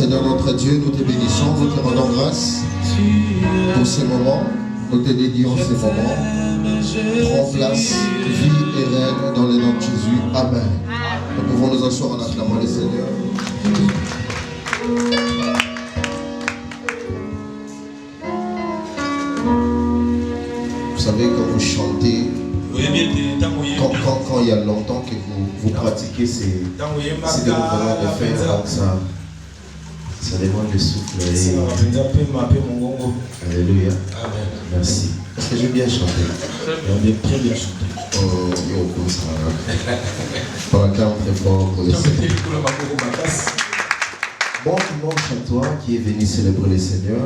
Seigneur notre Dieu, nous te bénissons, nous te rendons grâce pour ces moments. Nous te dédions ces moments. Prends place, vie et règne dans le nom de Jésus. Amen. Nous pouvons nous asseoir en acclamant le Seigneur. Vous savez, quand vous chantez, quand il y a longtemps que vous pratiquez, c'est des mouvements de faire, donc ça demande le souffle. Alléluia. Amen. Merci. Est-ce que j'ai bien chanté? On est très bien chanté. Oh, yo, ça va. Pour la carte très fort pour le Seigneur. Bon dimanche à toi qui est venu célébrer le Seigneur.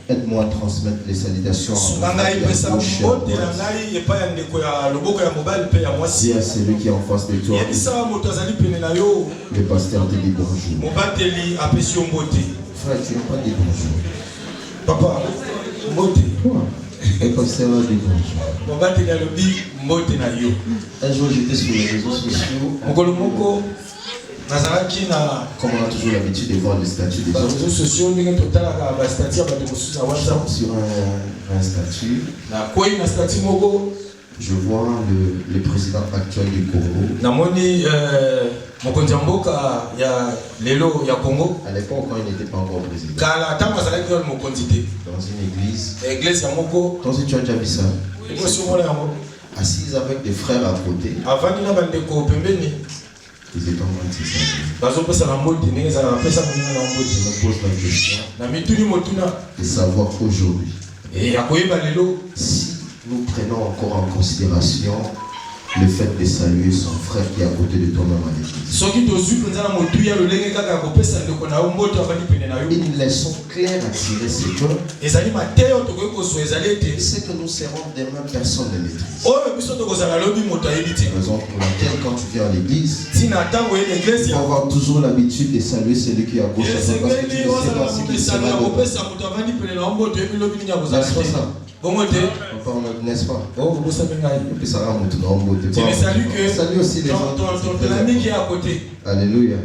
Aide-moi à transmettre les salutations si à celui qui est en face de toi. Le pasteur te dit bonjour. Frère, tu n'as pas dit bonjour. Papa, toi, le pasteur a dit bonjour. Un jour j'étais sur les réseaux sociaux. Comme on a toujours l'habitude de voir les statuts des autres. Sur un statut, je vois le président actuel du Congo. À l'époque, quand il n'était pas encore président. Dans une église. Toi aussi, tu as déjà vu ça? Assise avec des frères à côté. Ils étaient en train de se saluer. Je me pose la question de savoir aujourd'hui si nous prenons encore en considération le fait de saluer son frère qui est à côté de toi-même à l'église. Une leçon claire à tirer, c'est que nous serons demain, personne ne maîtrise. Raison pour laquelle quand tu viens à l'église, tu vas avoir toujours l'habitude de saluer celui qui est à gauche parce que tu ne sais pas ce qu'il sera n'est-ce pas? Salut aussi les autres. Alléluia.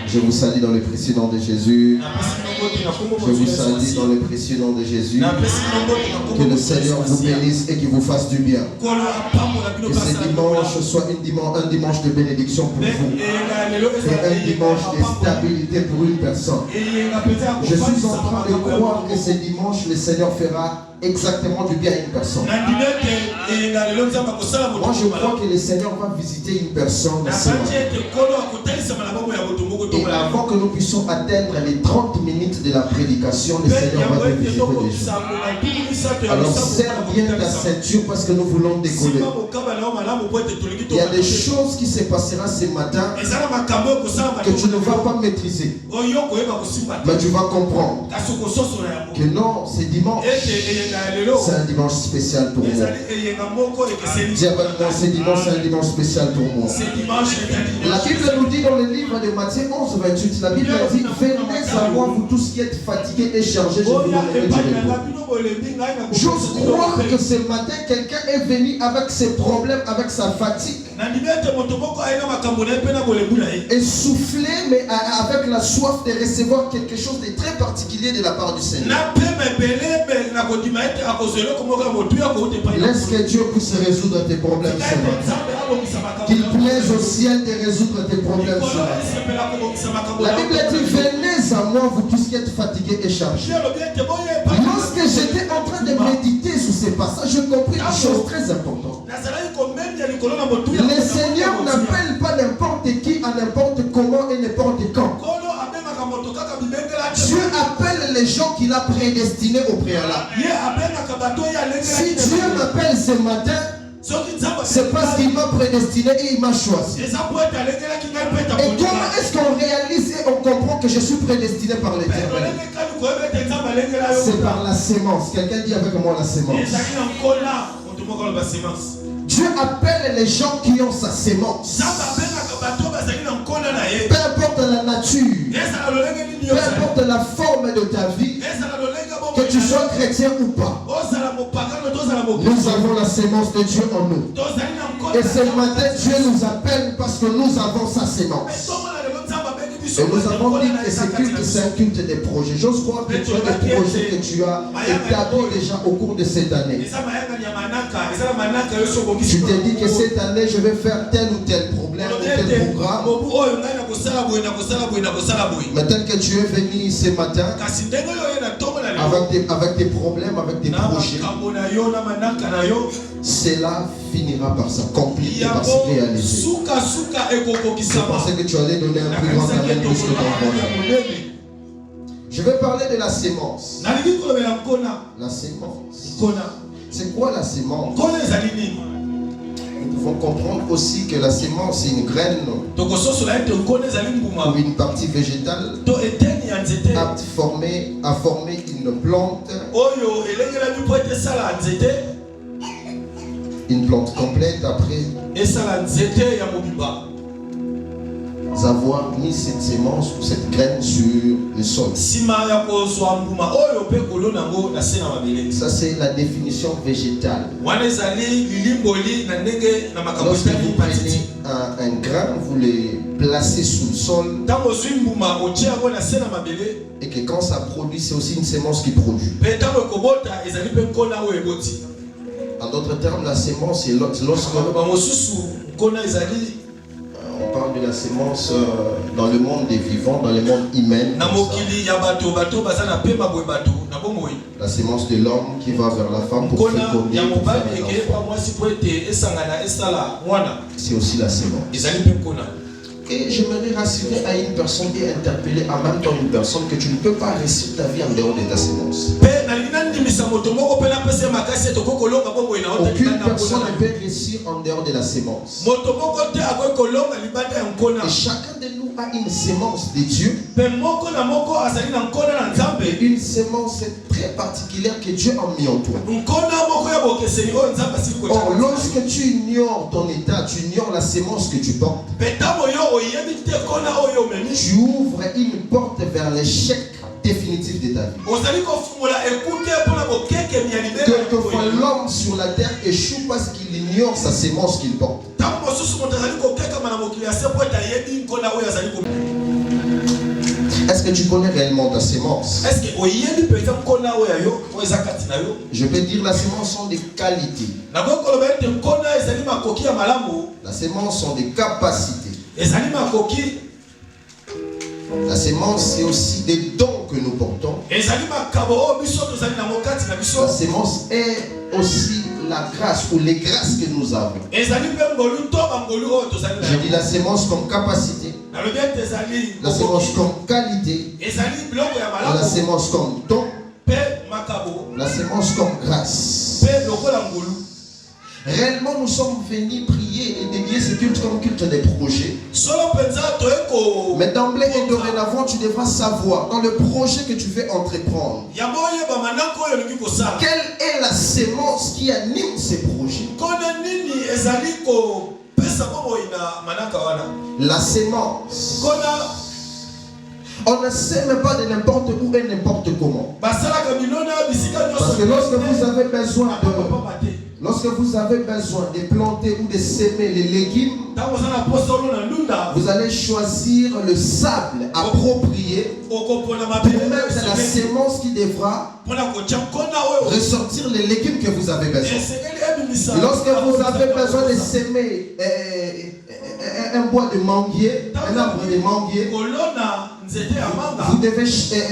Je vous salue dans le précieux nom de Jésus. Je vous salue dans le précieux nom de Jésus. Que le Seigneur vous bénisse et qu'il vous fasse du bien. Que ce dimanche soit un dimanche de bénédiction pour vous. Et un dimanche de stabilité pour une personne. Je suis en train de croire que ce dimanche, le Seigneur fera exactement du bien à une personne. Moi je crois que le Seigneur va visiter une personne. Et avant que nous puissions atteindre les 30 minutes de la prédication, le Seigneur va te visiter des gens. Alors serre bien ta ceinture parce que nous voulons décoller. Il y a des choses qui se passeront ce matin que tu ne vas pas maîtriser. Mais tu vas comprendre que non, c'est dimanche. C'est un dimanche spécial pour moi. Dis avec moi, ce dimanche, c'est un dimanche spécial pour moi. La Bible nous dit dans le livre de Matthieu 11, 28, la Bible dit: venez à moi, vous tous qui êtes fatigués et chargés, je vous donnerai du repos. J'ose croire que ce matin, quelqu'un est venu avec ses problèmes, avec sa fatigue. Essoufflé, mais avec la soif de recevoir quelque chose de très particulier de la part du Seigneur. Laisse que Dieu puisse résoudre tes problèmes ce matin. Qu'il plaise au ciel de résoudre tes problèmes ce matin. La Bible dit: venez à moi, vous tous qui êtes fatigués et chargés. Lorsque j'étais en train de méditer sur ces passages, je compris une chose très importante. Le Seigneur n'appelle pas n'importe qui à n'importe comment et n'importe quand. Dieu appelle les gens qu'il a prédestinés au préalable. Si Dieu m'appelle ce matin, c'est parce qu'il m'a prédestiné et il m'a choisi. Et comment est-ce qu'on réalise et on comprend que je suis prédestiné par l'Éternel? C'est par la sémence. Quelqu'un dit avec moi la sémence. Dieu appelle les gens qui ont sa sémence. Peu importe la nature, peu importe la forme de ta vie, que tu sois chrétien ou pas, nous avons la sémence de Dieu en nous. Et ce matin, Dieu nous appelle parce que nous avons sa sémence. Et nous avons dit que ce culte, c'est un culte des projets. J'ose croire que tu as des projets que tu as établis déjà au cours de cette année. Tu t'es dit que cette année, je vais faire tel ou tel problème ou tel programme. Mais tel que tu es venu ce matin, avec des problèmes, avec des projets, cela finira par s'accomplir et par se réaliser. Je pensais que tu allais donner un plus grand amen plus que ton. Je vais parler de la sémence. La sémence. C'est quoi la sémence? Nous pouvons comprendre aussi que la sémence est une graine ou une partie végétale à former une plante. Une plante complète après avoir mis cette sémence ou cette graine sur le sol. Ça c'est la définition végétale. Lorsque vous prenez un grain, vous le placez sous le sol et que quand ça produit, c'est aussi une sémence qui produit. En d'autres termes, la sémence est lorsque on parle de la sémence dans le monde des vivants, dans le monde humain. La sémence de l'homme qui va vers la femme pour féconder, pour faire un enfant. C'est aussi la sémence. Et j'aimerais rassurer à une personne et interpeller en même temps une personne que tu ne peux pas réussir ta vie en dehors de ta sémence. Aucune personne ne peut réussir en dehors de la sémence. Et chacun de nous a une sémence de Dieu. Une sémence très particulière que Dieu a mis en toi. Or, lorsque tu ignores ton état, tu ignores la sémence que tu portes, tu ouvres une porte vers l'échec définitif de ta vie. Quelquefois l'homme sur la terre échoue parce qu'il ignore sa sémence qu'il porte. Est-ce que tu connais réellement ta sémence? Je peux dire la sémence sont des qualités. La sémence sont des capacités. La sémence, c'est aussi des dons que nous portons. La sémence est aussi la grâce ou les grâces que nous avons. Je dis la sémence comme capacité, la sémence comme qualité, la sémence comme don, la sémence comme grâce. Réellement, nous sommes venus prier et dédier ce culte comme culte des projets. Mais d'emblée et dorénavant, tu devras savoir dans le projet que tu veux entreprendre, quelle est la sémence qui anime ces projets. La sémence. On ne sème pas de n'importe où et n'importe comment. Parce que lorsque vous avez besoin de planter ou de s'aimer les légumes, vous allez choisir le sable approprié pour mettre la sémence qui devra ressortir les légumes que vous avez besoin. Lorsque vous avez besoin de s'aimer un bois de manguier, un arbre de manguier,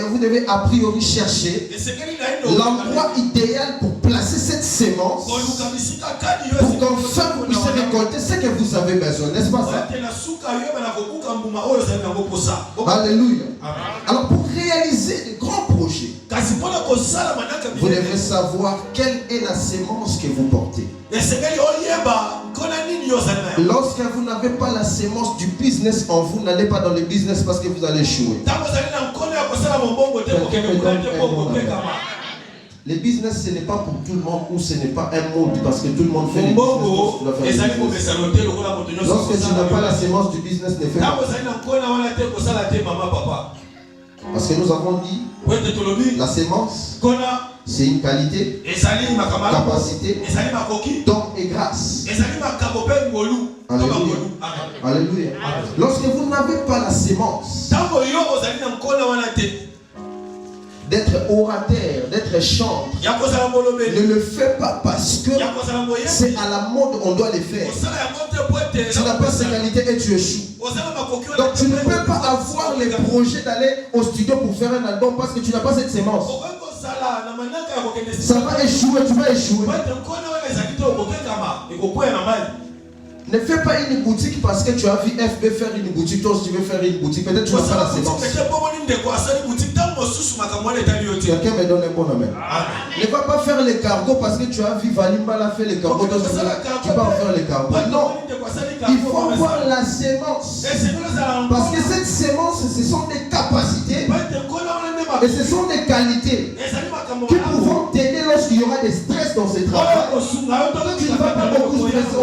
vous devez a priori chercher l'endroit idéal pour placer cette sémence pour qu'enfin vous puissiez récolter ce que vous avez besoin, n'est-ce pas ça? Alléluia. Alors pour réaliser de grands projets, vous devrez savoir quelle est la sémence que vous portez. Lorsque vous n'avez pas la sémence du business en vous, n'allez pas dans le business parce que vous allez échouer. Le business, ce n'est pas pour tout le monde ou ce n'est pas un mode parce que tout le monde fait le business. Lorsque tu n'as pas la sémence du business, ne fais pas. Parce que nous avons dit la sémence, c'est une qualité, capacité, don et grâce. Alléluia. Alléluia. Lorsque vous n'avez pas la sémence d'être orateur, d'être chanteur, ne le fais pas parce que c'est à la mode, on doit le faire. Tu n'as pas ces qualités et tu échoues. Donc tu ne peux pas avoir les projets d'aller au studio pour faire un album parce que tu n'as pas cette sémence. Ça va échouer, tu vas échouer. Ne fais pas une boutique parce que tu as vu FB faire une boutique. Toi, si tu veux faire une boutique, peut-être tu n'as pas la sémence. Quelqu'un me donne un bon amen. Ne va pas faire les cargos parce que tu as vu Valimbala faire les cargos. Tu vas faire les cargos. Non. Il faut avoir la sémence. Parce que cette sémence, ce sont des capacités et ce sont des qualités qui pourront t'aider lorsqu'il y aura des stress dans ce travail. Tu ne vas pas beaucoup stresser.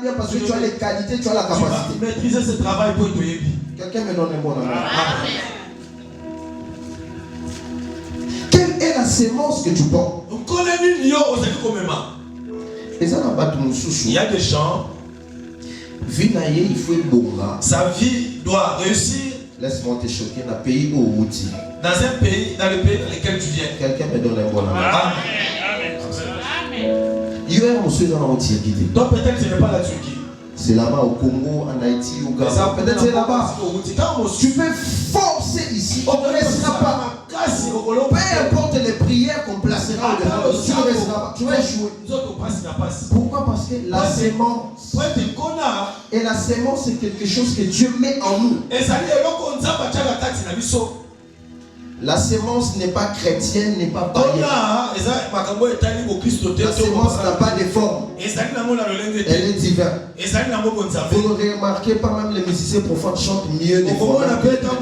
Bien parce que tu as les qualités, tu as la capacité. Tu vas maîtriser ce travail pour te. Quelqu'un me donne un bon amen. Quelle est la sémence que tu portes? Il y a des gens. Il faut sa vie doit réussir. Laisse-moi te choquer dans un pays où dans un pays, dans le pays dans lequel tu viens. Quelqu'un me donne un bon amen. Donc peut-être que ce n'est pas la Turquie. C'est là-bas au Congo, en Haïti, au Ghana. Peut-être c'est là-bas. Tu peux forcer ici. On ne restera pas. Peu importe les prières qu'on placera au-devant, tu ne resteras pas. Tu vas échouer. Pourquoi? Parce que la sémence. Et la sémence, c'est quelque chose que Dieu met en nous. La sémence n'est pas chrétienne, n'est pas païenne. La sémence n'a pas de forme. Elle est divine. Vous ne remarquez pas, même les musiciens profanes chantent mieux des fois. Quelqu'un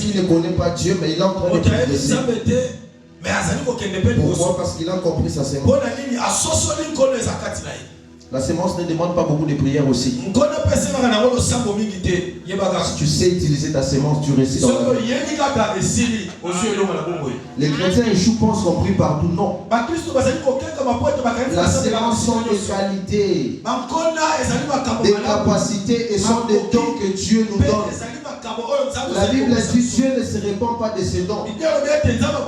qui ne connaît pas Dieu, mais il est en train de progresser. Pourquoi? Parce qu'il a compris sa sémence. La sémence ne demande pas beaucoup de prières aussi. Si tu sais utiliser ta sémence, tu réussis dans la vie. Les chrétiens échouent, pensent qu'on prie partout. Non. La sémence sont des qualités, des capacités et sont des dons que Dieu nous donne. La Bible dit que Dieu ne se répand pas de ses dons.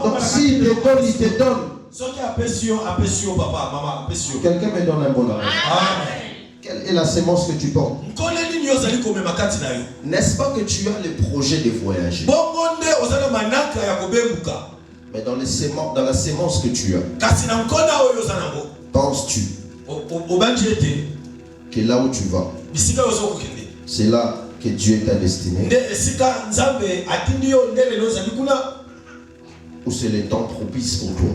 Donc s'il te donne, il te donne. Quelqu'un me donne un bon amen. Quelle est la sémence que tu portes? N'est-ce pas que tu as le projet de voyager? Mais dans la sémence que tu as, penses-tu que là où tu vas, c'est là que Dieu t'a destiné? Ou c'est le temps propice pour toi?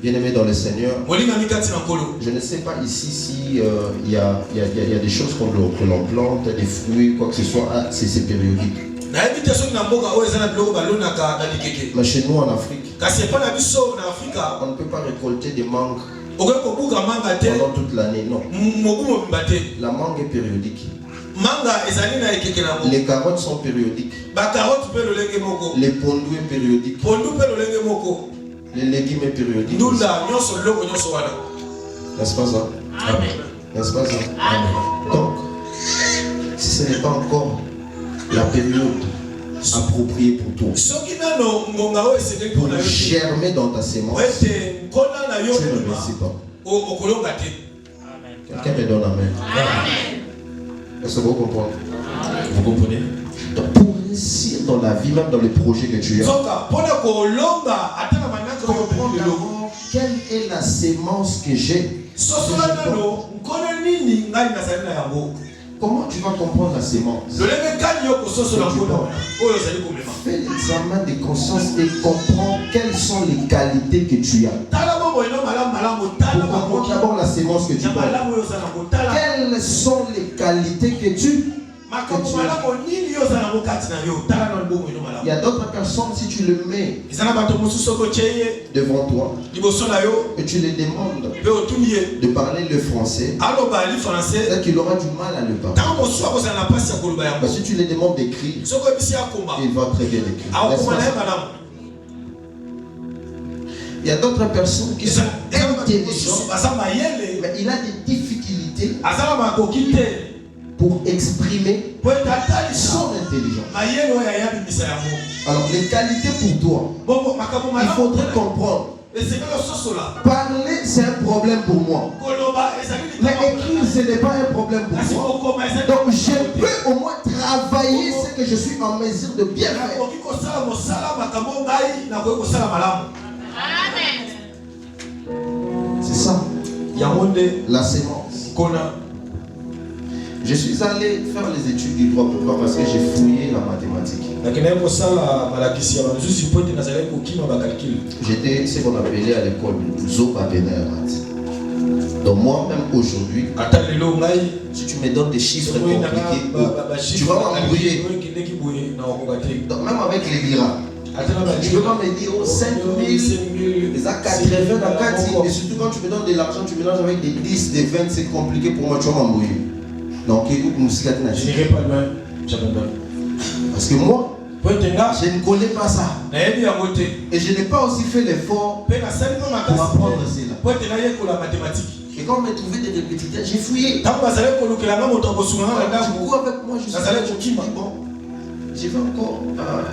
Bien-aimé dans le Seigneur, je ne sais pas ici si il y a des choses qu'on plante, des fruits, quoi que ce soit, c'est périodique. Mais chez nous en Afrique, on ne peut pas récolter des mangues pendant toute l'année, non. La mangue est périodique. Les carottes sont périodiques. Les pondous est périodique. Les légumes est périodique. N'est-ce pas ça? N'est-ce pas ça? Donc, si ce n'est pas encore la période appropriée pour toi, pour germer dans ta sémence, tu ne réussis pas. Quelqu'un me donne amen. Est-ce que vous comprenez? Vous comprenez? Donc pour réussir dans la vie, même dans les projets que tu as, comprendre d'abord quelle est la sémence que j'ai. Comment tu vas comprendre la sémence? Fais l'examen de conscience et comprends quelles sont les qualités que tu as. Pour comprendre d'abord la sémence que tu portes. Quelles sont les qualités que tu as? Il y a d'autres personnes, si tu le mets devant toi et tu les demandes de parler le français, peut-être qu'il aura du mal à le parler. Mais si tu les demandes d'écrire, il va très bien écrire. Il y a d'autres personnes qui sont intelligentes, mais il a des difficultés pour exprimer son intelligence. Alors, les qualités pour toi, il faudrait comprendre. Parler, c'est un problème pour moi. Mais écrire, ce n'est pas un problème pour moi. Donc, je peux au moins travailler ce que je suis en mesure de bien faire. C'est ça. La sémence. Je suis allé faire les études du droit. Pourquoi? Parce que j'ai fouillé la mathématique. J'étais ce qu'on appelait à l'école Zoba Benayamat. Donc moi-même aujourd'hui, si tu me donnes des chiffres compliqués, tu vas m'embrouiller. Donc même avec les liras, tu peux pas me dire 5 000, les à 80, à 4 000, et surtout quand tu me donnes de l'argent, tu mélanges avec des 10, des 20, c'est compliqué pour moi, tu vas m'embrouiller. Donc écoute, je n'irai pas loin, j'abandonne. Parce que moi, je ne connais pas ça. Et je n'ai pas aussi fait l'effort pour apprendre cela. Et quand on m'a trouvé des répétiteurs, j'ai fouillé. Du coup, avec moi, je suis dit, bon, je vais encore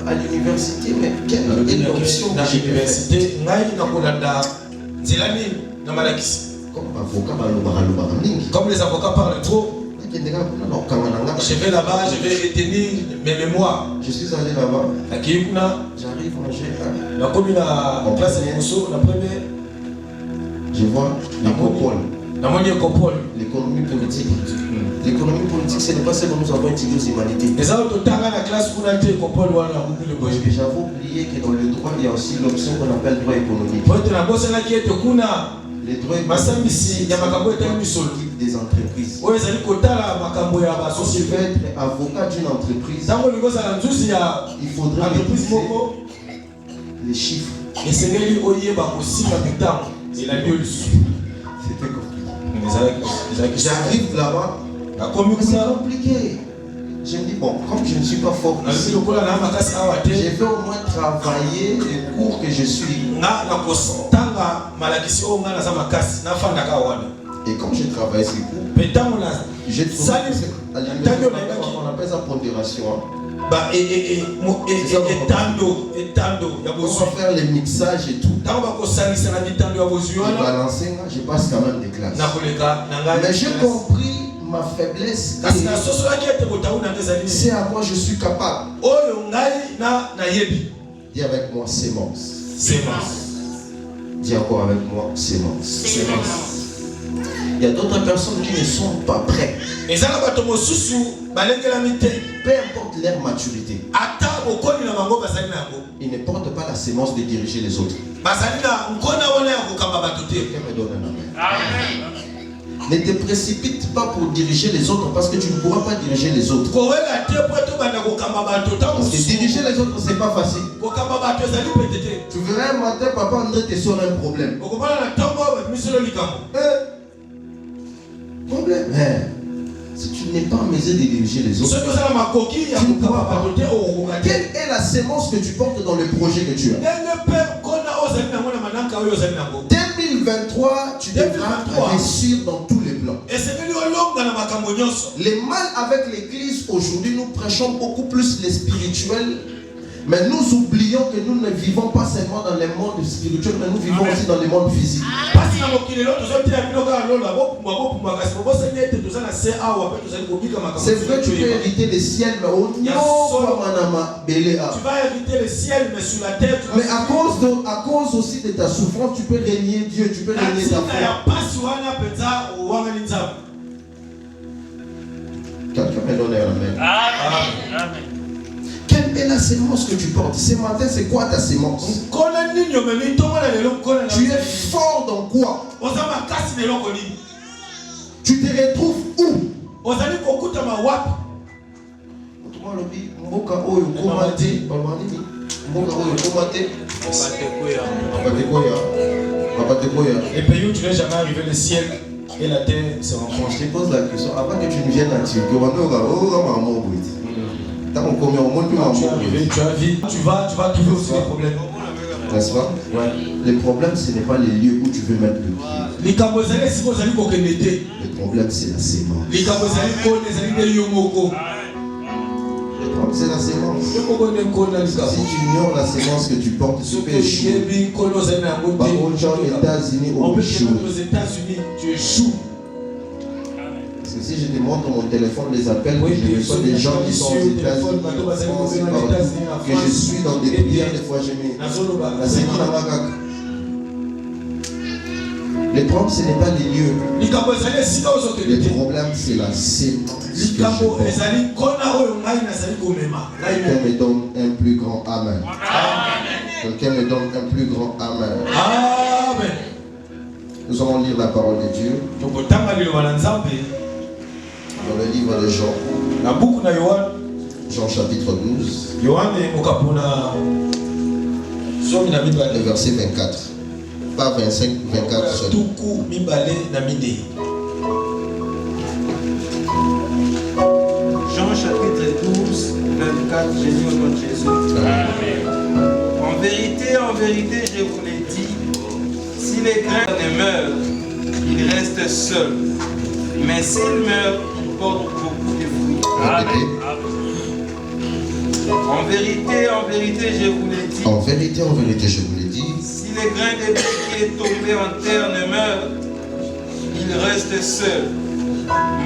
à l'université, mais quelle option que j'ai pu Comme les avocats parlent trop, je vais là-bas, je vais retenir mes mémoires. Je suis allé là-bas. J'arrive en classe de la première. Je vois l'économie politique. L'économie politique, ce n'est pas ce que nous avons étudié aux humanités. J'avais oublié que dans le droit, il y a aussi l'option qu'on appelle droit économique. Les droits économiques des entreprises. Si tu veux être avocat d'une entreprise, il faudrait maîtriser les chiffres. C'était compliqué. J'arrive là-bas, c'est compliqué. Je me dis, bon, comme je ne suis pas fort ici, je vais au moins travailler les cours que je suis. Et comme je travaille ces cours, j'ai trouvé à l'université, on appelle ça pondération. On va faire les mixages et tout. Et balancer, je passe quand même des classes. Mais j'ai compris ma faiblesse. C'est à quoi je suis capable. Dis avec moi, sémence. Dis encore avec moi, sémence. Il y a d'autres personnes qui ne sont pas prêtes. Peu importe leur maturité, ils ne portent pas la sémence de diriger les autres. Quelqu'un me donne un amen. Ne te précipite pas pour diriger les autres parce que tu ne pourras pas diriger les autres. Parce que diriger les autres, c'est pas facile. Tu verras un matin, papa André te sort un problème. Problème. Si tu n'es pas en mesure de diriger les autres, tu ne pourras pas. Quelle est la sémence que tu portes dans le projet que tu as? 2023, tu devras réussir dans tous les plans. Les mal avec l'église aujourd'hui, nous prêchons beaucoup plus les spirituels. Mais nous oublions que nous ne vivons pas seulement dans le monde spirituel, mais nous vivons aussi dans le monde physique. C'est vrai, tu peux hériter le ciel, mais au tu vas hériter le ciel, mais sur la terre. Mais à cause aussi de ta souffrance, tu peux régner Dieu, tu peux régner ta foi. Quelqu'un me donne un amen. Quelle est la sémence que tu portes? Ce matin, c'est quoi ta sémence? Tu es fort dans quoi? Tu te retrouves où? Les pays où tu n'es jamais arrivé, le ciel et la terre se rencontrent. Je te pose la question, avant que tu ne viennes à Turquie, Tu vas trouver aussi des problèmes. N'est-ce pas? Ouais. Le problème, ce n'est pas les lieux où tu veux mettre le pied. Le problème, c'est la sémence. Le problème, c'est la sémence. Si tu ignores la sémence que tu portes, tu peux échouer. Par contre, aux États-Unis, on peut échouer. Parce que si je te montre mon téléphone, les appels, que je reçois des gens qui sont aux États-Unis, que je suis dans des prières, des fois je mets la sémence dans ma caque. Le problème, ce n'est pas les lieux. Le problème, c'est la sémence. Quelqu'un me donne un plus grand amen. Quelqu'un me donne un plus grand amen. Nous allons lire la parole de Dieu dans le livre de Jean. Jean chapitre 12. Le verset 24. Pas 25, 24 seulement. Jean chapitre 12, 24, j'ai dit au nom de Jésus. En vérité, je vous l'ai dit, si les grains demeurent, ils restent seuls. Mais s'ils meurent, ils portent beaucoup de fruits. En vérité, je vous l'ai dit. En vérité, je vous l'ai dit. Si les grains de blé qui est tombé en terre ne meurent, ils restent seuls.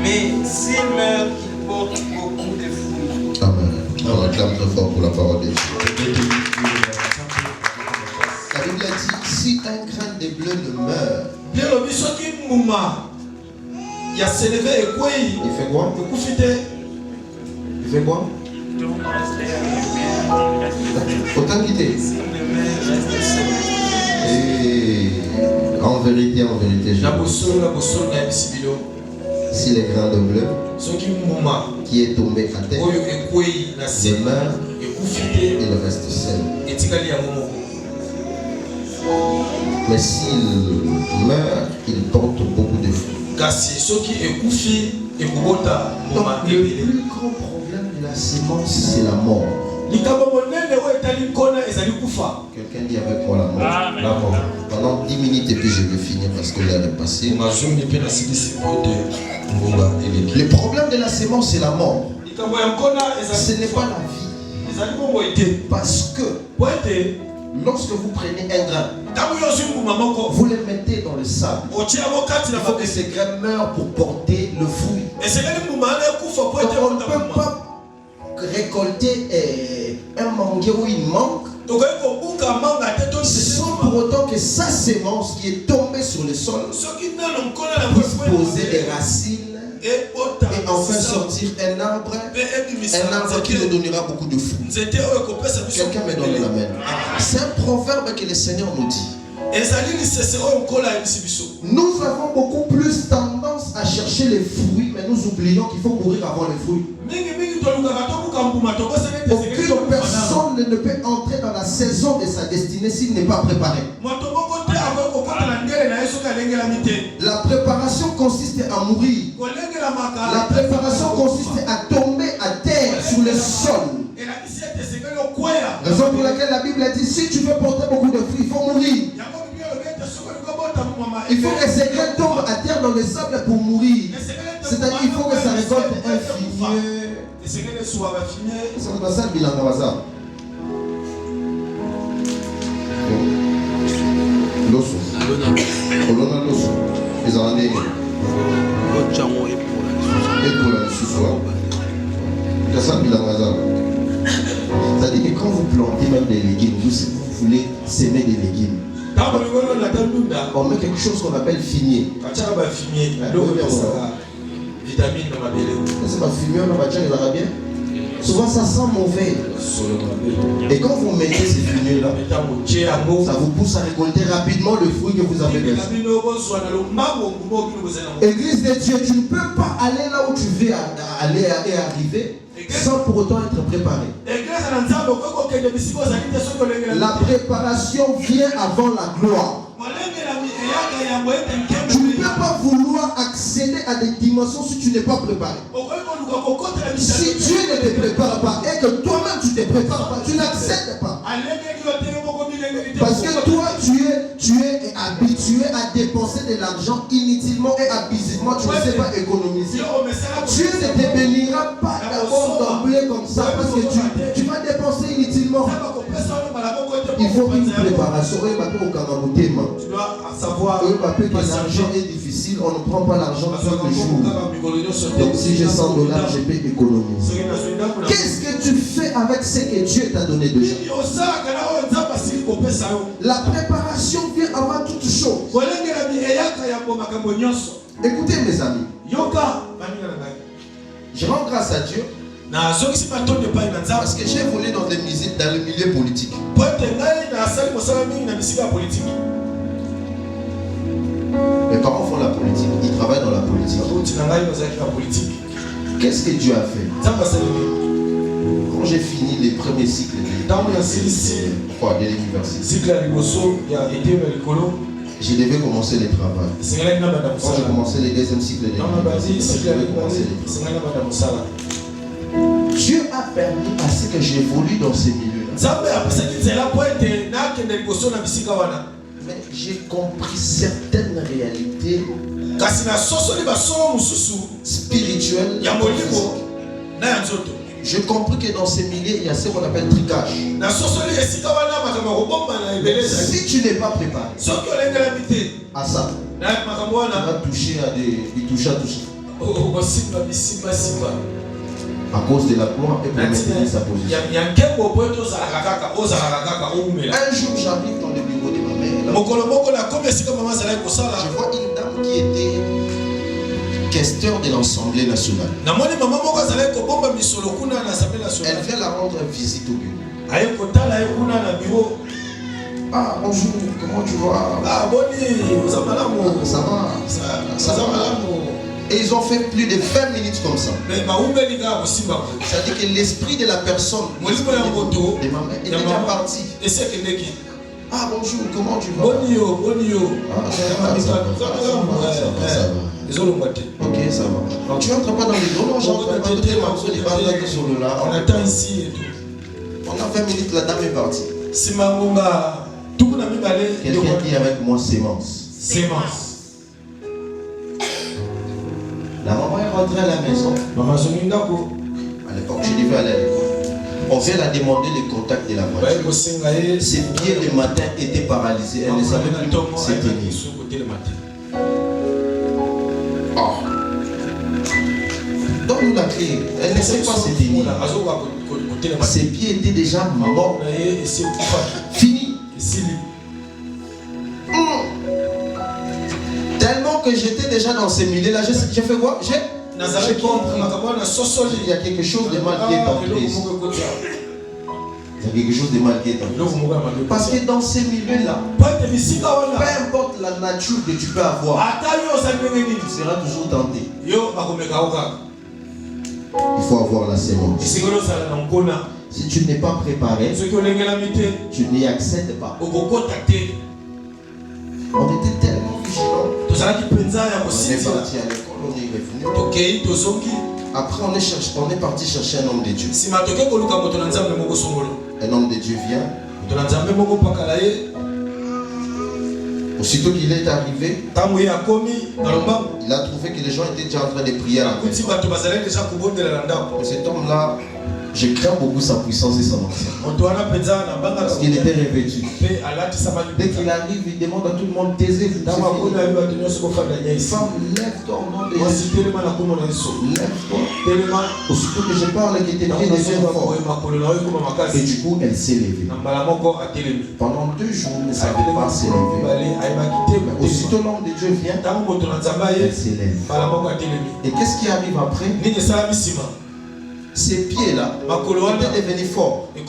Mais s'ils meurent, ils portent beaucoup de fruits. Amen. On acclame très fort pour la parole de Dieu. La Bible dit, si un grain de blé ne meurt, il fait quoi? Il fait quoi? Autant quitter. Et en vérité, je vous dis, si les grains de blé qui est tombé à terre demeure, il reste seul. Mais s'il meurt, il porte beaucoup de fruits. Donc le plus grand problème de la sémence, c'est la mort. Quelqu'un dit avec moi la mort. La mort. Pendant 10 minutes et puis je vais finir parce que l'heure est passée. Le problème de la sémence, c'est la mort. Ce n'est pas la vie. Parce que lorsque vous prenez un grain, vous le mettez dans le sable. Il faut que ces grains meurent pour porter le fruit. Donc on ne peut pas récolter un manguier où il manque sans pour autant que sa sémence qui est tombée sur le sol puisse poser des racines et enfin sortir un arbre qui nous donnera beaucoup de fruits. Quelqu'un me donne la main. C'est un proverbe que le Seigneur nous dit. Nous avons beaucoup plus tendance à chercher les fruits, mais nous oublions qu'il faut mourir avant les fruits. Aucune personne ne peut entrer dans la saison de sa destinée s'il n'est pas préparé. La préparation consiste à mourir. La préparation consiste à tomber à terre sur le sol. Raison pour laquelle la Bible dit, si tu veux porter beaucoup de fruits, il faut mourir. Il faut que ces grains tombent à terre dans le sable pour mourir. C'est-à-dire qu'il faut que ça récolte un figuier. C'est dans ça le bilan de hasard. L'osso. Colonna l'osso. Les Arandais. Et pour la sous-soir. C'est ça le bilan de hasard. C'est-à-dire que quand vous plantez même des légumes, vous voulez s'aimer des légumes. On met quelque chose qu'on appelle fumier. C'est pas fumier, on va dire les Arabiens. Souvent ça sent mauvais. Et quand vous mettez ces fumiers là, ça vous pousse à récolter rapidement le fruit que vous avez besoin. Église de Dieu, tu ne peux pas aller là où tu veux aller et arriver sans pour autant être préparé. La préparation vient avant la gloire. Tu ne peux pas vouloir accéder à des dimensions si tu n'es pas préparé. Si Dieu ne te prépare pas et que toi-même tu ne te prépares pas, tu n'accèdes pas. Parce que de l'argent inutilement et abusivement, tu ne sais pas économiser, Dieu ne te bénira pas d'abord d'emblée comme ça parce que tu vas dépenser inutilement. Il faut une préparation. Tu dois savoir que l'argent est difficile, on ne prend pas l'argent tous les jours. Donc si j'ai 100 $, je peux économiser. Qu'est-ce que tu fais avec ce que Dieu t'a donné déjà? La préparation vient avant toute chose. Écoutez mes amis, je rends grâce à Dieu parce que j'ai volé dans le milieu politique. Mes parents font la politique, ils travaillent dans la politique. Qu'est-ce que Dieu a fait? Quand j'ai fini les premiers cycles de l'université, je devais commencer les travaux. Quand j'ai commencé les deuxièmes cycles de l'université, je devais commencer les travaux. Dieu a permis à ce que j'évolue dans ces milieux-là. Mais j'ai compris certaines réalités spirituelles. J'ai compris que dans ces milieux, il y a ce qu'on appelle tricage. Si tu n'es pas préparé à ça, tu vas toucher à des à cause de la gloire et pour maintenir sa position. Un jour, j'arrive dans le bureau de ma mère. Je vois une dame qui était questeur de l'Assemblée nationale. Elle vient la rendre visite au bureau. Ah, bonjour, comment tu vas? Ah, bonjour, ça va? Ça va? Et ils ont fait plus de 20 minutes comme ça. C'est-à-dire que l'esprit de la personne de ma mère était déjà parti. Ah, bonjour, comment tu vas? Ah, ça va. Ok, ça va. Tu n'entres pas dans les dos, non? J'entre pas dans les là. On attend ici et tout. On a 20 minutes, la dame est partie. Quelqu'un dit avec moi sémence. La maman est rentrée à la maison. À l'époque, je devais aller à l'école. On vient la demander le contact de la voiture. Ses pieds le matin étaient paralysés. Elle ne savait plus se tenir. Oh. Donne-nous la clé. Elle ne sait pas se tenir. Ses pieds étaient déjà morts. Fini. Tellement que j'étais déjà dans ces milieux-là, j'ai fait quoi? J'ai compris. Il y a quelque chose de mal qui est entré ici. Il y a quelque chose de mal qui est entré. Parce que dans ces milieux-là, peu importe la nature que tu peux avoir, tu seras toujours tenté. Il faut avoir la sémence. Si tu n'es pas préparé, tu n'y accèdes pas. On était tellement vigilants. On est parti à l'école, on est revenu. Après, on est parti chercher un homme de Dieu. Un homme de Dieu vient. Aussitôt qu'il est arrivé, il a trouvé que les gens étaient déjà en train de prier. Cet homme-là, je crains beaucoup sa puissance et son ancien. Parce qu'il était revêtu. Dès qu'il arrive, il demande à tout le monde, taisez-vous. Femme, lève-toi au nom de Jésus. Lève-toi. Aussitôt que je parle, qu'il était pieds deviennent forts. Et du coup, elle s'est levée. Pendant 2 jours, elle ne savait pas s'élever. Aussitôt l'homme de Dieu vient, elle s'élève. Et qu'est-ce qui arrive après? Ces pieds-là étaient devenus forts. Mais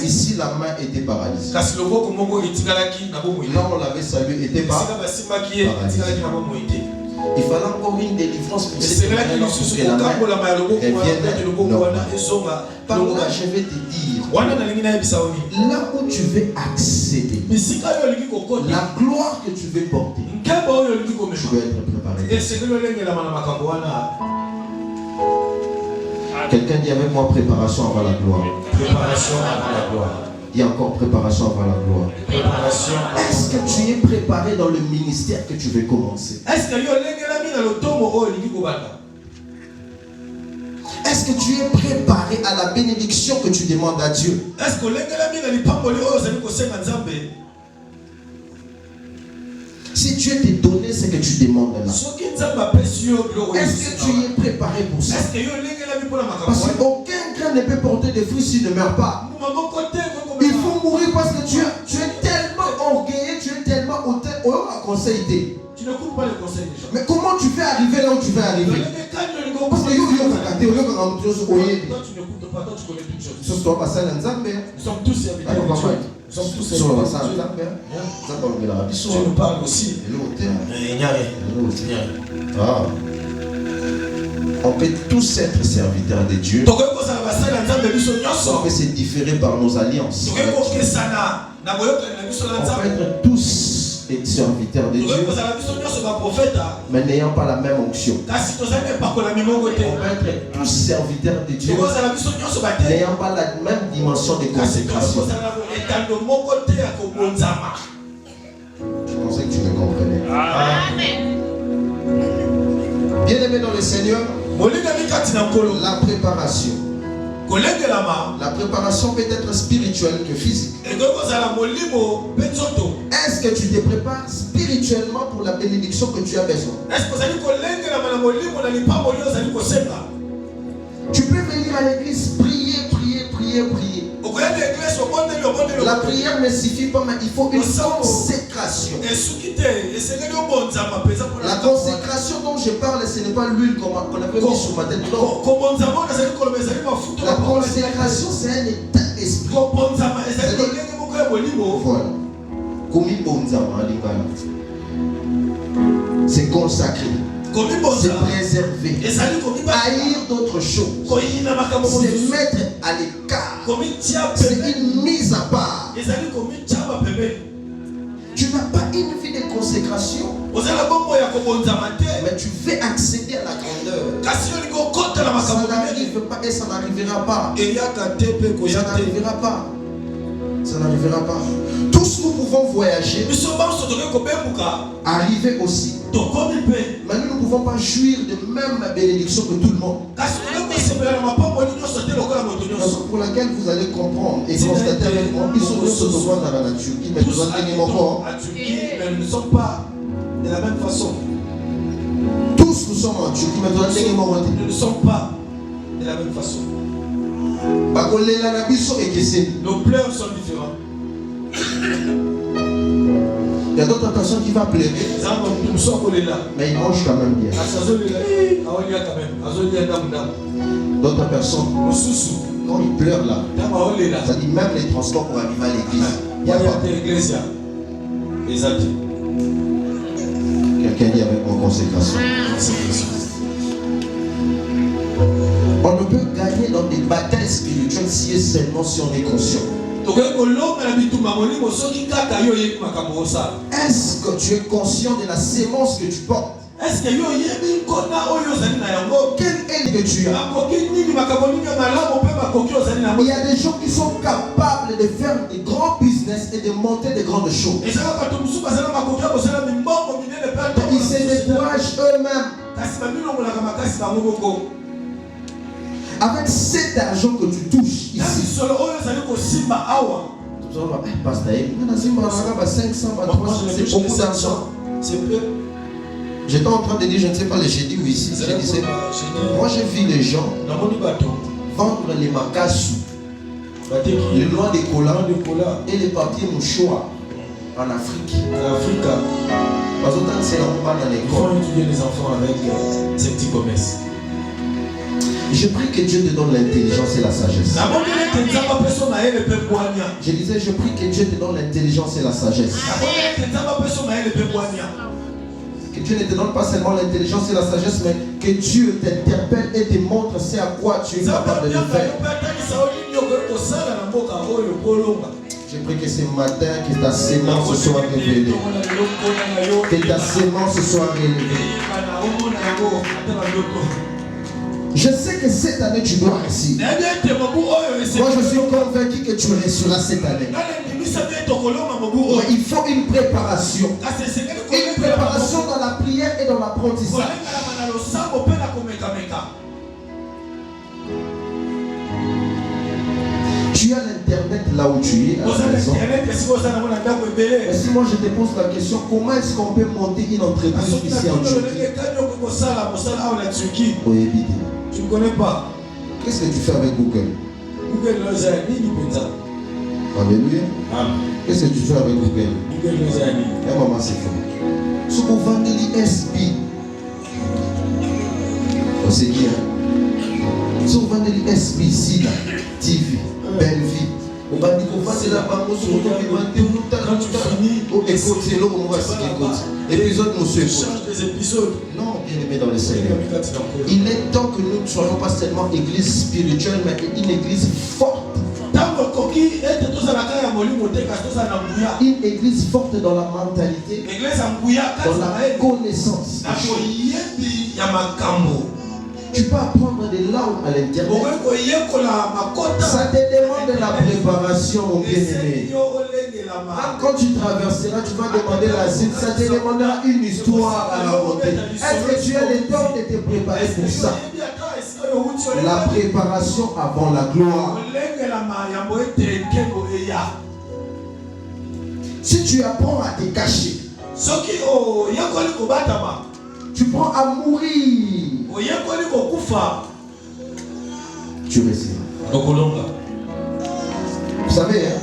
ici, la main était paralysée. Là, on l'avait salué, était pas paralysé. Il fallait encore une délivrance pour ces pieds-là pour que la main revienne normale. Par là, je vais te dire, là où tu veux accéder, la gloire que tu veux porter, tu dois être préparé. Quelqu'un dit avec moi préparation avant la gloire. Préparation avant la gloire. Il y a encore préparation avant la gloire. Préparation. Est-ce que tu es préparé dans le ministère que tu veux commencer? Est-ce que Est-ce que tu es préparé à la bénédiction que tu demandes à Dieu? Est-ce que si Dieu t'a donné ce que tu demandes là, est-ce que tu es préparé pour ça? Parce qu'aucun grain ne peut porter des fruits s'il ne meurt pas. Il faut mourir parce que tu es tellement orgueilleux, tu es tellement hautain. Tu n'écoutes pas les conseils des gens. Mais comment tu fais arriver là où tu veux arriver? Parce que toi tu n'écoutes pas, toi tu connais toutes choses. Nous sommes tous serviteurs de Dieu. Nous sommes tous serviteurs de Dieu. Tu nous parles aussi. On peut tous être serviteurs de Dieu. On peut se différer par nos alliances. On peut être tous des serviteurs de Dieu, mais n'ayant pas la même onction. On peut être tous serviteurs de Dieu, n'ayant pas la même dimension de consécration. Je pensais que tu me comprenais. Bien-aimé dans le Seigneur, la préparation. La préparation peut être spirituelle que physique. Est-ce que tu te prépares spirituellement pour la bénédiction que tu as besoin? Tu peux venir à l'église, prier. La prière ne suffit pas, mais il faut une consécration. La consécration dont je parle, ce n'est pas l'huile qu'on avait mis sur ma tête. Non. La consécration, c'est un état d'esprit. Voilà. C'est consacré. C'est préserver. Haïr d'autres choses. C'est mettre à l'écart. C'est une mise à part. Tu n'as pas une vie de consécration, mais tu veux accéder à la grandeur. Ça n'arrive pas et ça n'arrivera pas. Ça n'arrivera pas. Ça n'arrivera pas. Tous nous pouvons voyager, arriver aussi. Mais nous ne pouvons pas jouir de même bénédiction que tout le monde. Raison pour laquelle vous allez comprendre et constater avec moi, ils sont tous dans la Turquie, mais nous ne sommes pas de la même façon. Tous nous sommes en Turquie, mais nous ne sommes pas de la même façon. Nos pleurs sont différents. Il y a d'autres personnes qui vont pleurer, mais ils mangent quand même bien. D'autres personnes, quand ils pleurent là, ça dit même les transports pour arriver à l'église. Il n'y a pas. Quelqu'un dit avec mon consécration. On ne peut gagner dans des batailles spirituelles si et seulement si on est conscient. Est-ce que tu es conscient de la sémence que tu portes? Quel est que tu as? Il y a des gens qui sont capables de faire des grands business et de monter de grandes choses. Ils se découragent eux-mêmes. Avec cet argent que tu touches ici, c'est beaucoup d'argent. J'étais en train de dire, je ne sais pas les jeudis ou ici, je disais, moi j'ai vu les gens vendre les makasu, les noix de cola et les papiers mouchoirs en Afrique. Ils vont étudier les enfants avec ces petits commerces. Je prie que Dieu te donne l'intelligence et la sagesse. Je disais, je prie que Dieu te donne l'intelligence et la sagesse. Que Dieu ne te donne pas seulement l'intelligence et la sagesse, mais que Dieu t'interpelle et te montre ce à quoi tu es capable de faire. Je prie que ce matin, que ta sémence soit révélée. Que ta sémence soit révélée. Je sais que cette année tu dois réussir. Moi je suis convaincu que tu réussiras cette année. Mais il faut une préparation. Une préparation dans la prière et dans l'apprentissage. Tu as l'internet là où tu es à la maison. Mais si moi je te pose la question, comment est-ce qu'on peut monter une entreprise ici en Turquie? Oui, tu ne connais pas. Qu'est-ce que tu fais avec Google? Google nous a dit. Alléluia. Amen. Qu'est-ce que tu fais avec Google? Google nous a dit. Et maman c'est faux. Ce qu'on vend les SB. On sait qui hein? Ce qu'on vend les SB, SIDA, TV, Belle Vie. On va dire qu'on va se la banque sur le quand tu finis. Écoute, c'est là où on va se écoute. Épisode, monsieur. Change des épisodes. Non, bien aimé dans le Seigneur. Il est temps que nous ne soyons pas seulement église spirituelle, mais une église forte. Une église forte dans la mentalité, dans la connaissance. Tu peux apprendre des langues à l'intérieur. Ça te demande de la préparation, mon bien-aimé. Même quand tu traverseras, tu vas demander la suite. Ça te demandera une histoire à raconter. Est-ce que tu as le temps de te préparer pour ça? La préparation avant la gloire. Si tu apprends à te cacher, tu prends à mourir, tu réussiras. Vous savez, hein,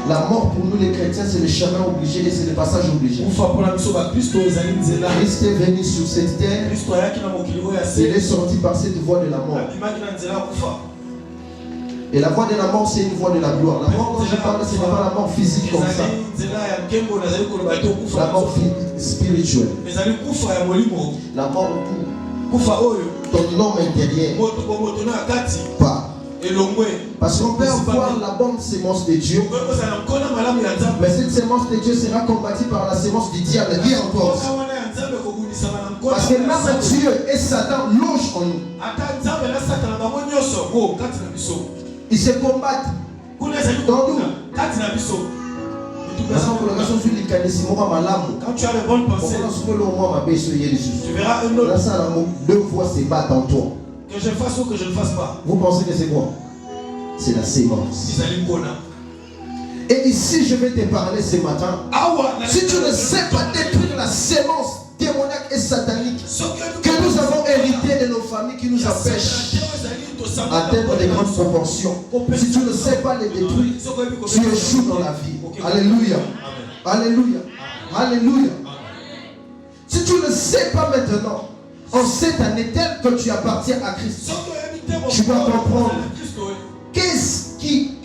la mort pour nous les chrétiens, c'est le chemin obligé et c'est le passage obligé. Christ est venu sur cette terre, il est sorti par cette voie de la mort. Et la voie de la mort, c'est une voie de la gloire. La mort dont je parle, ce n'est pas la mort physique comme ça. La mort spirituelle. La mort pour ton homme intérieur. Pas. Parce qu'on peut avoir la bonne sémence de Dieu, mais cette sémence de Dieu sera combattue par la sémence du diable. Dis encore. Parce que même Dieu et Satan logent en nous. Ils se combattent dans nous. Quand tu as les bonnes pensées, tu verras un autre. Deux fois se battent en toi. Que je fasse ou que je ne fasse pas. Vous pensez que c'est quoi? C'est la sémence. Et ici, je vais te parler ce matin. Si tu ne sais pas détruire la sémence démoniaque et satanique que nous avons hérité de nos familles qui nous empêchent d'atteindre des grandes proportions, si tu ne sais pas les détruire, tu échoues dans la vie. Alléluia. Alléluia. Alléluia. Si tu ne sais pas maintenant, en cette année telle que tu appartiens à Christ, tu vas comprendre qu'est-ce qui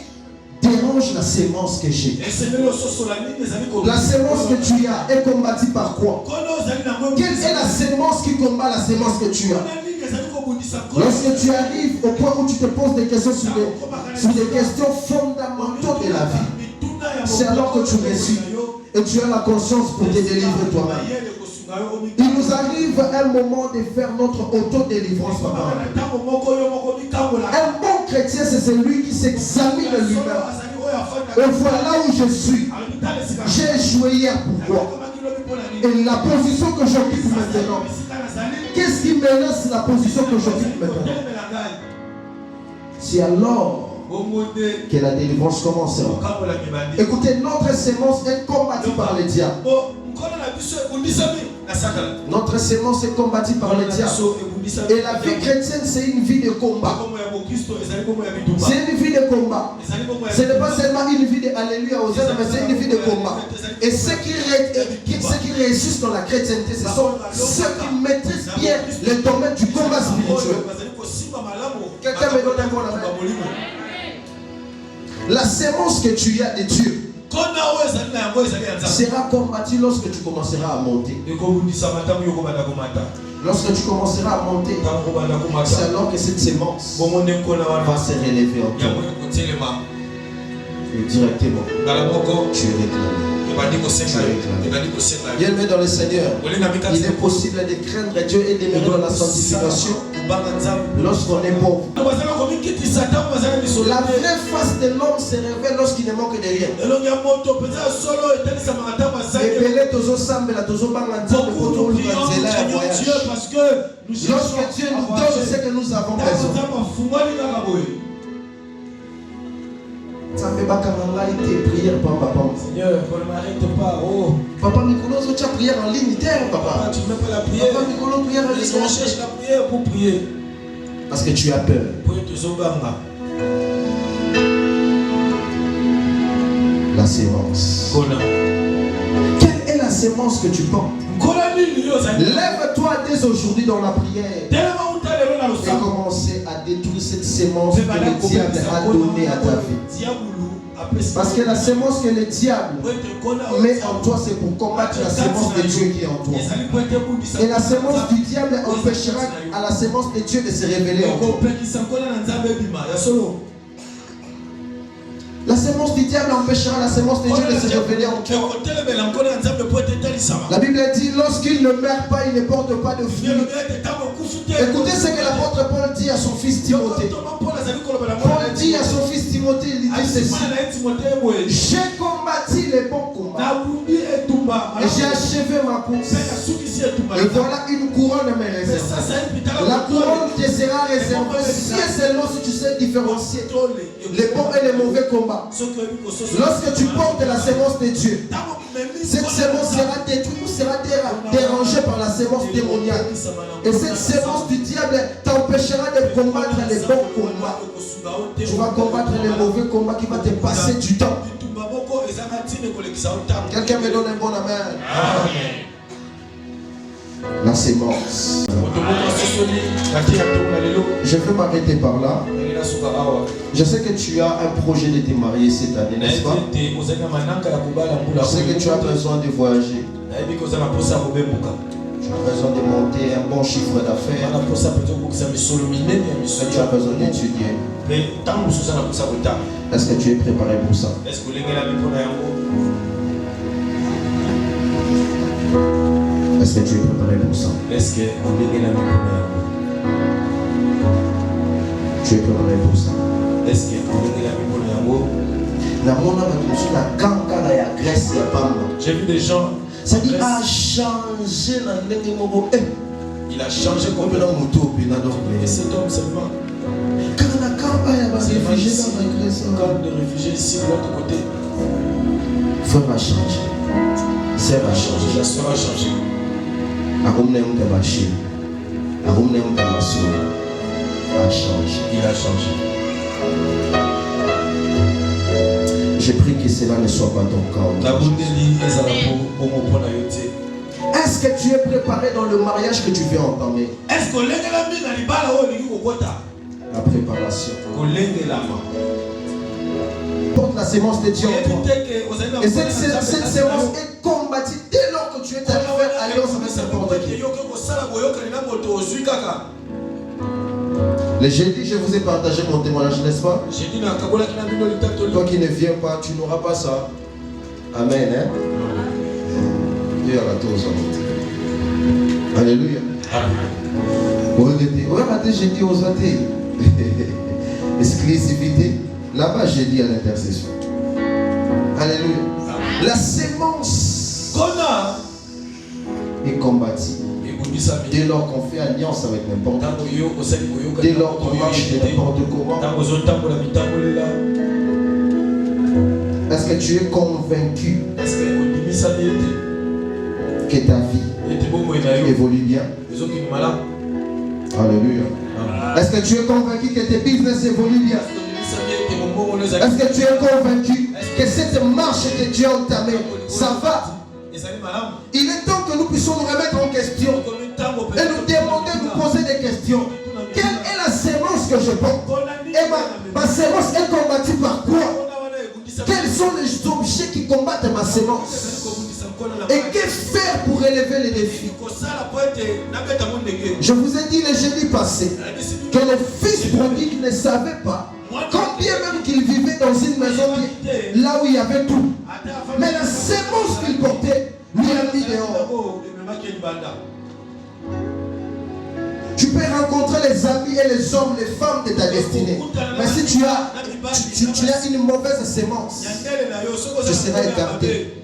dérange la sémence que j'ai. La sémence que tu as est combattue par quoi? Quelle est la sémence qui combat la sémence que tu as? Lorsque tu arrives au point où tu te poses des questions sur des questions fondamentales de la vie, c'est alors que tu réussis et tu as la conscience pour te délivrer toi-même. Il nous arrive un moment de faire notre auto-délivrance. Un bon chrétien, c'est celui qui s'examine lui-même. Et voilà où je suis. J'ai échoué hier, pourquoi? Et la position que j'occupe maintenant, qu'est-ce qui menace la position que j'occupe maintenant? C'est alors que la délivrance commencera. Écoutez, notre sémence est combattue par les diables. Notre sémence est combattue par les diables. Et la vie chrétienne, c'est une vie de combat. C'est une vie de combat. Ce n'est pas seulement une vie de alléluia aux hommes, mais c'est une vie de combat. Et ceux qui réussissent dans la chrétienté, ce sont ceux qui maîtrisent bien le domaine du combat spirituel. Quelqu'un me donne un mot là-bas. La sémence que tu as de Dieu sera combattue lorsque tu commenceras à monter. Lorsque tu commenceras à monter, c'est alors que cette sémence va se relever en toi. Et directement, tu es réclamé. Bien-aimé dans le Seigneur, il est possible de craindre Dieu et d'aimer dans la sanctification lorsqu'on est pauvre. La vraie face de l'homme se révèle lorsqu'il ne manque de rien. Lorsque Dieu nous donne ce que nous avons besoin. Seigneur, ne m'arrête pas. Oh. Papa Nicolas, tu as prière en ligne, papa. Tu ne mets pas la prière. Papa Nicolas, prière en ligne. On cherche la prière pour prier. Parce que tu as peur. La sémence. Quelle est la sémence que tu portes? Lève-toi dès aujourd'hui dans la prière et commencez à détruire cette sémence que le diable a donnée à ta vie. Parce que la sémence que le diable met en toi, c'est pour combattre la sémence de Dieu qui est en toi. Et la sémence du diable empêchera à la sémence de Dieu de se révéler en toi. La sémence du diable empêchera la sémence de Dieu de se révéler en toi. La Bible dit, lorsqu'il ne meurt pas, il ne porte pas de fruits. Écoutez ce que l'apôtre Paul dit à son fils Timothée. Paul dit à son fils Timothée, il dit ceci: j'ai combattu les bons combats et j'ai achevé ma course. Et voilà une couronne me réserve. La couronne te sera réservée si et seulement si tu sais différencier les bons et les mauvais combats. Lorsque tu portes la sémence de Dieu, cette sémence sera détruite ou sera dérangée par la sémence démoniaque. Et cette sémence du diable t'empêchera de combattre les bons combats. Tu vas combattre les mauvais combats qui vont te passer du temps. Quelqu'un me donne un bon amen. Amen. La sémence. Je vais m'arrêter par là. Je sais que tu as un projet de te marier cette année, n'est-ce pas? Je sais que tu as besoin de voyager. Tu as besoin de monter un bon chiffre d'affaires. Tu as besoin d'étudier. Est-ce que tu es préparé pour ça? Est-ce que tu es préparé pour ça? Tu es préparé pour ça? Est-ce que j'ai vu des gens. Ça dit a changé la langue. Il a changé complètement. Et cet homme seulement. Quand on a camp de réfugiés ici de l'autre côté. Frère a changé. Sœur a changé. La sœur a changé. Il a changé. Je prie que cela ne soit pas ton cas. Est-ce que tu es préparé dans le mariage que tu veux entamer? La préparation. Porte la sémence de Dieu en toi. Et cette sémence est combattue dès lors que tu es allé faire alliance avec n'importe qui. Le jeudi, je vous ai partagé mon témoignage, n'est-ce pas? Toi qui ne viens pas, tu n'auras pas ça. Amen. Hein? Dieu a la tour. Alléluia. Regardez, j'ai dit aux athées. Exclusivité. Là-bas, j'ai dit à l'intercession. Alléluia. La sémence est combattue. Dès lors qu'on fait alliance avec n'importe qui, dès lors qu'on marche de n'importe comment, est-ce que tu es convaincu que ta vie évolue bien? Alléluia. Est-ce que tu es convaincu que tes business évoluent bien? Est-ce que tu es convaincu que cette marche que tu as entamée, ça va? Il est temps que nous puissions nous remettre en question et nous demander, nous poser des questions. Quelle est la sémence que je porte? Et ma sémence est combattue par quoi? Quels sont les objets qui combattent ma sémence? Et que faire pour relever les défis? Je vous ai dit le jeudi passé que le fils prodigue ne savait pas, quand bien même qu'il vivait dans dans une maison là où il y avait tout. Mais la sémence qu'il portait, lui a mis dehors. Tu peux rencontrer les amis et les hommes, les femmes de ta destinée. Mais si tu as une mauvaise sémence, tu seras écarté.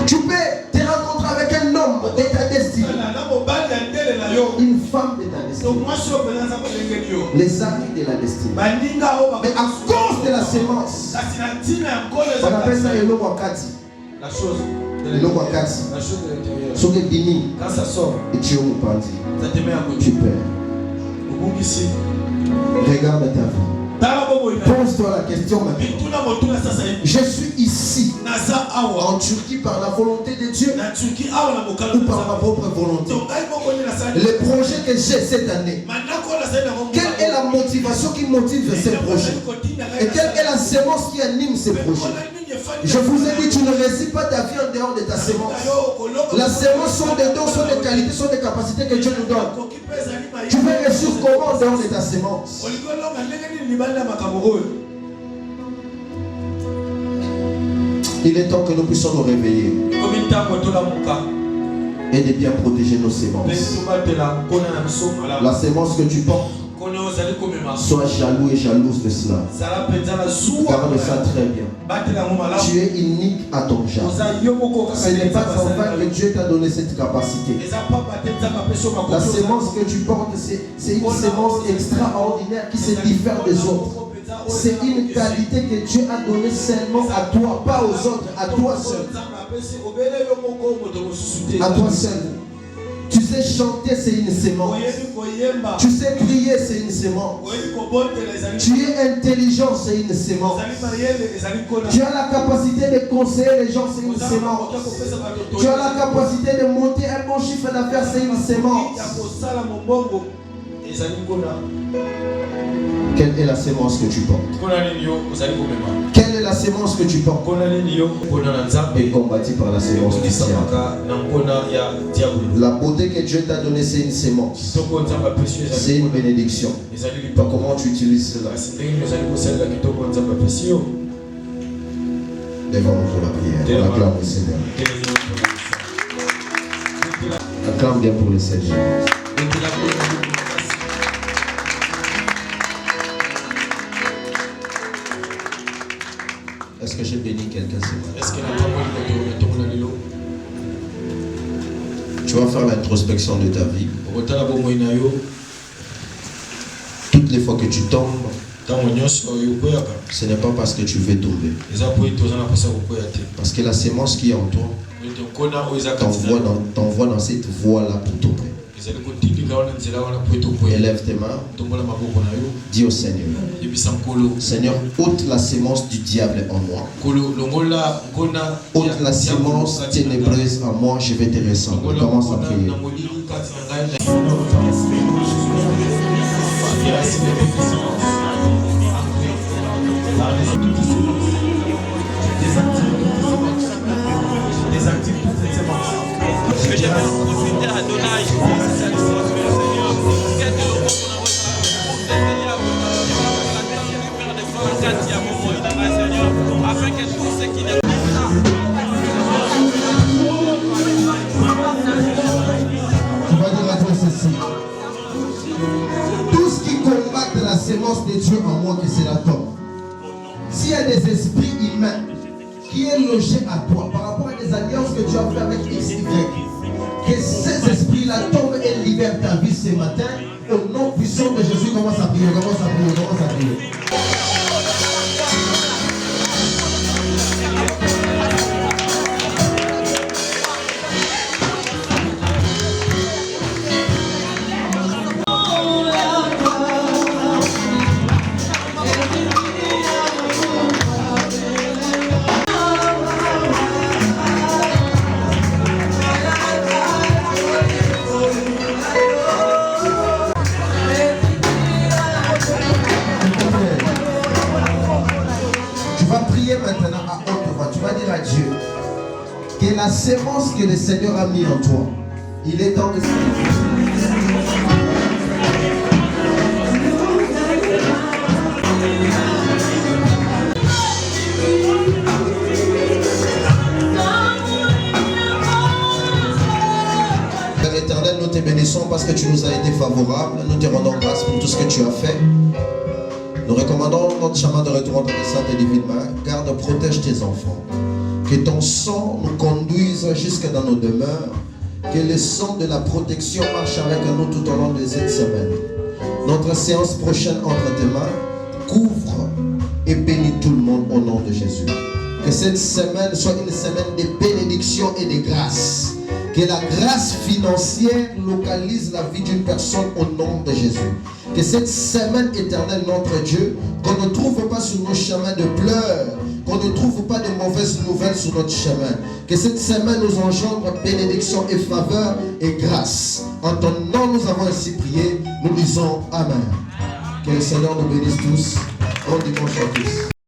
Tu peux te rencontrer avec un homme de ta destinée, une femme de ta destinée, les amis de la destinée. Mais à cause de la sémence, on appelle ça le wakati. La chose de l'intérieur. Quand ça sort, et tu es au parti, ça te met à côté. Tu perds. Regarde ta vie. Pose-toi la question maintenant. Je suis ici en Turquie par la volonté de Dieu ou par ma propre volonté. Les projets que j'ai cette année, quelle est la motivation qui motive ces projets? Et quelle est la sémence qui anime ces projets? Je vous ai dit, tu ne réussis pas ta vie en dehors de ta sémence. La sémence sont des dons, sont des qualités, sont des capacités que Dieu nous donne. Tu peux réussir comment en dehors de ta sémence? Il est temps que nous puissions nous réveiller et de bien protéger nos sémences. La sémence que tu portes, sois jaloux et jalouse de cela. Garde ça très bien. Tu es unique à ton genre. Ce n'est pas en vain que Dieu t'a donné cette capacité. La sémence que tu portes, c'est une sémence extraordinaire qui se diffère des autres. C'est une qualité que Dieu a donnée seulement à toi, pas aux autres, à toi seul. À toi seul. Tu sais chanter, c'est une sémence. Tu sais crier, c'est une sémence. Tu es intelligent, c'est une sémence. Tu as la capacité de conseiller les gens, c'est une sémence. Tu as la capacité de monter un bon chiffre d'affaires, c'est une sémence. Quelle est la sémence que tu portes? Quelle est la sémence que tu portes? Et combattu par la sémence du ciel. La beauté que Dieu t'a donnée, c'est une sémence. C'est une bénédiction. Comment tu utilises cela? Devant-nous pour la prière. On acclame le Seigneur. Acclame bien pour le Seigneur. Est-ce que j'ai béni quelqu'un ce matin? Tu vas faire l'introspection de ta vie. Toutes les fois que tu tombes, ce n'est pas parce que tu veux tomber. Parce que la sémence qui est en toi t'envoie dans cette voie-là pour tomber. Élève tes mains. Dis au Seigneur. Seigneur, ôte la sémence du diable en moi. Ôte la sémence ténébreuse en moi. Je vais te ressembler. Commence à prier. Désactive toutes ces sémences. Que j'ai profité à Adonai. Afin que tout ce qui n'est tu vas dire à toi ceci. Tout ce qui combat la sémence de Dieu en moi, que cela tombe. S'il y a des esprits humains qui est logé à toi par rapport à des alliances que tu as fait avec XY, que ces esprits-là tombent et libèrent ta vie ce matin. Au nom puissant de Jésus, commence à prier, commence à prier, commence à prier. Maintenant à haute voix, tu vas dire à Dieu que la sémence que le Seigneur a mis en toi, il est temps de bénissons parce que tu nous as été favorable. Nous te rendons grâce pour tout ce que tu as fait. Nous recommandons notre chemin de retour entre tes saintes et divines mains. Garde, protège tes enfants. Que ton sang nous conduise jusque dans nos demeures. Que le sang de la protection marche avec nous tout au long de cette semaine. Notre séance prochaine entre tes mains, couvre et bénis tout le monde au nom de Jésus. Que cette semaine soit une semaine de bénédiction et de grâce. Que la grâce financière localise la vie d'une personne au nom de Jésus. Que cette semaine éternelle, notre Dieu, qu'on ne trouve pas sur nos chemins de pleurs, qu'on ne trouve pas de mauvaises nouvelles sur notre chemin. Que cette semaine nous engendre bénédiction et faveur et grâce. En ton nom, nous avons ainsi prié. Nous disons Amen. Que le Seigneur nous bénisse tous. Bon dimanche à tous.